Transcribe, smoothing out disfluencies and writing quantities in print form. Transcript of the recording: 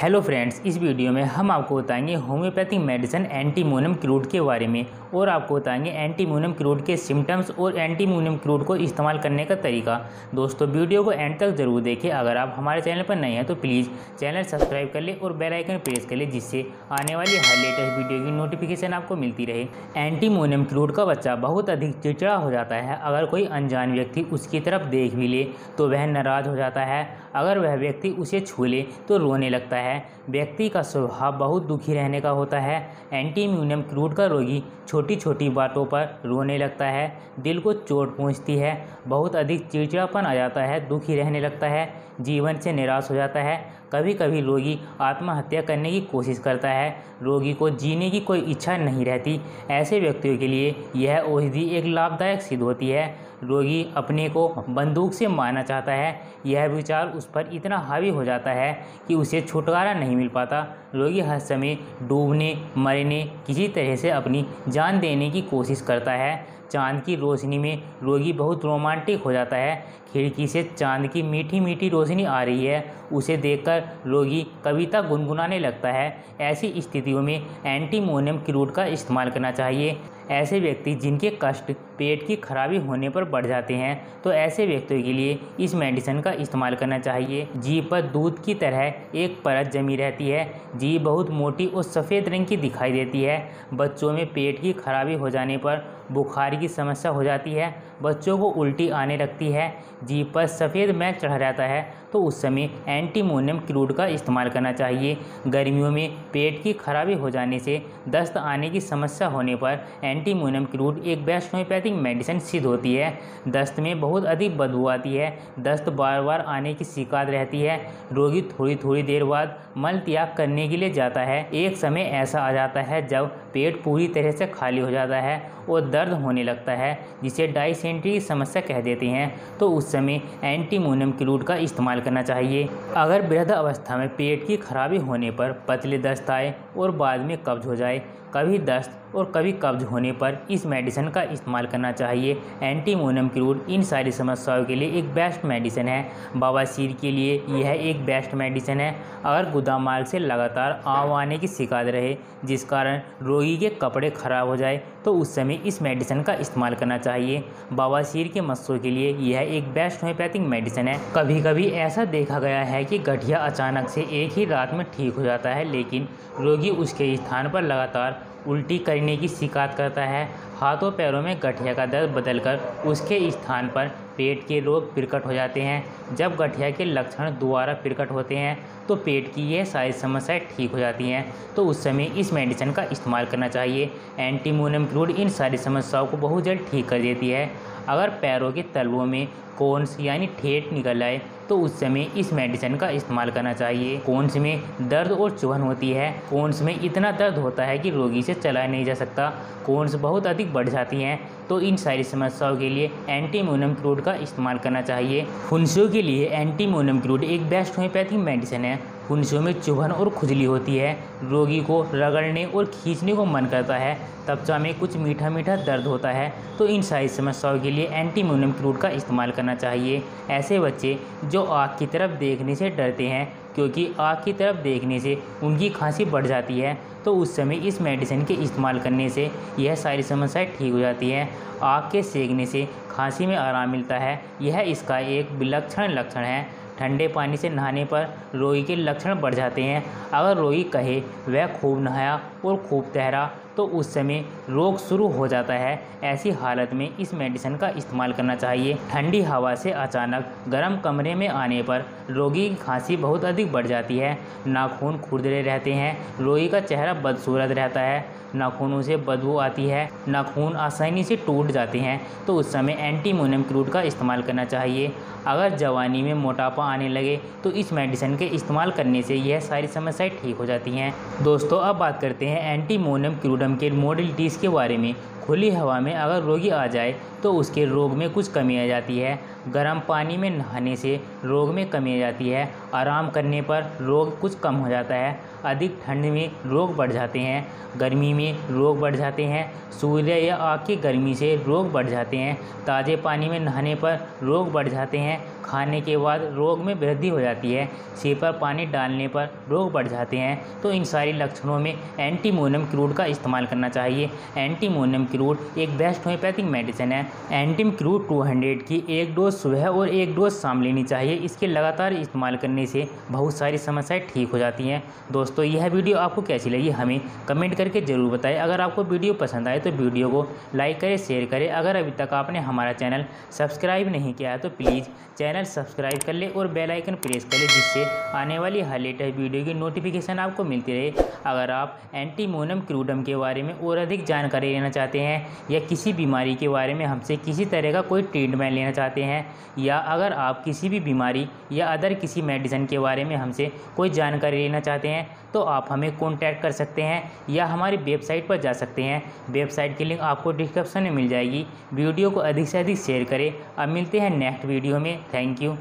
Hello friends, इस video में हम आपको बताएंगे होम्योपैथिक मेडिसिन एंटीमोनियम क्रूड के बारे में और आपको बताएंगे एंटीमोनियम क्रूड के सिम्टम्स और एंटीमोनियम क्रूड को इस्तेमाल करने का तरीका। दोस्तों, वीडियो को एंड तक जरूर देखें। अगर आप हमारे चैनल पर नए हैं तो प्लीज़ चैनल सब्सक्राइब कर लें और बेल आइकन प्रेस कर लें, जिससे आने वाली हर लेटेस्ट वीडियो की नोटिफिकेशन आपको मिलती रहे। एंटीमोनियम क्रूड का बच्चा बहुत अधिक चिड़चिड़ा हो जाता है। अगर कोई अनजान व्यक्ति उसकी तरफ देख भी ले तो वह नाराज़ हो जाता है। अगर वह व्यक्ति उसे छू ले तो रोने लगता है। व्यक्ति का स्वभाव बहुत दुखी रहने का होता है। एंटीमोनियम क्रूड का रोगी छोटी छोटी बातों पर रोने लगता है, दिल को चोट पहुंचती है, बहुत अधिक चिड़चिड़ापन आ जाता है, दुखी रहने लगता है, जीवन से निराश हो जाता है। कभी कभी रोगी आत्महत्या करने की कोशिश करता है। रोगी को जीने की कोई इच्छा नहीं रहती। ऐसे व्यक्तियों के लिए यह औषधि एक लाभदायक सिद्ध होती है। रोगी अपने को बंदूक से मारना चाहता है। यह विचार उस पर इतना हावी हो जाता है कि उसे छुटकारा नहीं मिल पाता। रोगी हर समय डूबने, मरने, किसी तरह से अपनी जान देने की कोशिश करता है। चांद की रोशनी में रोगी बहुत रोमांटिक हो जाता है। खिड़की से चांद की मीठी मीठी रोशनी आ रही है, उसे देखकर रोगी कविता गुनगुनाने लगता है। ऐसी स्थितियों में एंटीमोनियम क्रूड का इस्तेमाल करना चाहिए। ऐसे व्यक्ति जिनके कष्ट पेट की खराबी होने पर बढ़ जाते हैं, तो ऐसे व्यक्तियों के लिए इस मेडिसिन का इस्तेमाल करना चाहिए। जीभ पर दूध की तरह एक परत जमी रहती है। जीभ बहुत मोटी और सफ़ेद रंग की दिखाई देती है। बच्चों में पेट की खराबी हो जाने पर बुखार की समस्या हो जाती है। बच्चों को उल्टी आने लगती है। जीभ पर सफ़ेद मैल चढ़ जाता है, तो उस समय एंटीमोनियम क्रूड का इस्तेमाल करना चाहिए। गर्मियों में पेट की खराबी हो जाने से दस्त आने की समस्या होने पर एंटीमोनियम क्रूड एक बेस्ट होम्योपैथिक मेडिसिन सिद्ध होती है। दस्त में बहुत अधिक बदबू आती है, दस्त बार बार आने की शिकायत रहती है। रोगी थोड़ी थोड़ी देर बाद मल त्याग करने के लिए जाता है। एक समय ऐसा आ जाता है जब पेट पूरी तरह से खाली हो जाता है और दर्द होने लगता है, जिसे डायसेंट्री की समस्या कह देते हैं। तो उस समय एंटीमोनियम क्रूड का इस्तेमाल करना चाहिए। अगर वृद्ध अवस्था में पेट की खराबी होने पर पतले दस्त आए और बाद में कब्ज हो जाए, कभी दस्त और कभी कब्ज होने पर इस मेडिसिन का इस्तेमाल करना चाहिए। एंटीमोनियम क्रूड इन सारी समस्याओं के लिए एक बेस्ट मेडिसिन है। बवासीर के लिए यह एक बेस्ट मेडिसिन है। अगर गुदा मार्ग से लगातार आव आने की शिकायत रहे, जिस कारण रोगी के कपड़े खराब हो जाए, तो उस समय इस मेडिसिन का इस्तेमाल करना चाहिए। बवासीर के मस्सों के लिए यह एक बेस्ट होम्योपैथिक मेडिसिन है। कभी कभी ऐसा देखा गया है कि गठिया अचानक से एक ही रात में ठीक हो जाता है, लेकिन रोगी उसके स्थान पर लगातार उल्टी करने की शिकायत करता है। हाथों पैरों में गठिया का दर्द बदलकर उसके स्थान पर पेट के रोग प्रकट हो जाते हैं। जब गठिया के लक्षण दोबारा प्रकट होते हैं तो पेट की यह सारी समस्याएं ठीक हो जाती हैं, तो उस समय इस मेडिसिन का इस्तेमाल करना चाहिए। एंटीमोनियम क्रूड इन सारी समस्याओं को बहुत जल्द ठीक कर देती है। अगर पैरों के तलवों में कोन्स यानी ठेठ निकल आए तो उस समय इस मेडिसिन का इस्तेमाल करना चाहिए। कोन्स में दर्द और चुभन होती है। कोन्स में इतना दर्द होता है कि रोगी से चला नहीं जा सकता। कोन्स बहुत अधिक बढ़ जाती हैं, तो इन सारी समस्याओं के लिए एंटीमोनियम क्रूड का इस्तेमाल करना चाहिए। फुंसियों के लिए एंटीमोनियम क्रूड एक बेस्ट होम्योपैथिक मेडिसिन है। फुंसियों में चुभन और खुजली होती है, रोगी को रगड़ने और खींचने को मन करता है, त्वचा में कुछ मीठा मीठा दर्द होता है, तो इन सारी समस्याओं के लिए एंटीमोनियम क्रूड का इस्तेमाल करना चाहिए। ऐसे बच्चे जो आँख की तरफ देखने से डरते हैं, क्योंकि आँख की तरफ देखने से उनकी खांसी बढ़ जाती है, तो उस समय इस मेडिसिन के इस्तेमाल करने से यह सारी समस्याएं ठीक हो जाती हैं। आँख के सेकने से खांसी में आराम मिलता है, यह इसका एक विलक्षण लक्षण है। ठंडे पानी से नहाने पर रोगी के लक्षण बढ़ जाते हैं। अगर रोगी कहे वह खूब नहाया और खूब तैरा, तो उस समय रोग शुरू हो जाता है। ऐसी हालत में इस मेडिसिन का इस्तेमाल करना चाहिए। ठंडी हवा से अचानक गर्म कमरे में आने पर रोगी की खांसी बहुत अधिक बढ़ जाती है। नाखून खुरदरे रहते हैं, रोगी का चेहरा बदसूरत रहता है, नाखूनों से बदबू आती है, नाखून आसानी से टूट जाते हैं, तो उस समय एंटीमोनियम क्रूड का इस्तेमाल करना चाहिए। अगर जवानी में मोटापा आने लगे तो इस मेडिसिन के इस्तेमाल करने से यह सारी समस्याएं ठीक हो जाती हैं। दोस्तों, अब बात करते हैं एंटीमोनियम क्रूडम के मॉडलिटीज़ के बारे में। खुली हवा में अगर रोगी आ जाए तो उसके रोग में कुछ कमी आ जाती है। गर्म पानी में नहाने से रोग में कमी आ जाती है। आराम करने पर रोग कुछ कम हो जाता है। अधिक ठंड में रोग बढ़ जाते हैं। गर्मी में रोग बढ़ जाते हैं। सूर्य या आग की गर्मी से रोग बढ़ जाते हैं। ताज़े पानी में नहाने पर रोग बढ़ जाते हैं। खाने के बाद रोग में वृद्धि हो जाती है। सिर पर पानी डालने पर रोग बढ़ जाते हैं। तो इन सारे लक्षणों में एंटीमोनियम क्रूड का इस्तेमाल करना चाहिए। एंटीमोनियम क्रूड एक बेस्ट होम्योपैथिक मेडिसिन है। एंटीम क्रूड 200 की एक डोज सुबह और एक डोज शाम लेनी चाहिए। इसके लगातार इस्तेमाल करने से बहुत सारी समस्याएं ठीक हो जाती हैं। दोस्तों, यह वीडियो आपको कैसी लगी हमें कमेंट करके ज़रूर बताएं। अगर आपको वीडियो पसंद आए तो वीडियो को लाइक करें, शेयर करें। अगर अभी तक आपने हमारा चैनल सब्सक्राइब नहीं किया है तो प्लीज़ चैनल सब्सक्राइब कर ले और बेल आइकन प्रेस कर ले, जिससे आने वाली हर लेटेस्ट वीडियो की नोटिफिकेशन आपको मिलती रहे। अगर आप एंटीमोनियम क्रूडम के बारे में और अधिक जानकारी लेना चाहते हैं या किसी बीमारी के बारे में हमसे किसी तरह का कोई ट्रीटमेंट लेना चाहते हैं, या अगर आप किसी भी बीमारी या अदर किसी मेडिसिन के बारे में हमसे कोई जानकारी लेना चाहते हैं, तो आप हमें कॉन्टैक्ट कर सकते हैं या हमारी वेबसाइट पर जा सकते हैं। वेबसाइट की लिंक आपको डिस्क्रिप्शन में मिल जाएगी। वीडियो को अधिक से अधिक शेयर करें। अब मिलते हैं नेक्स्ट वीडियो में। Thank you.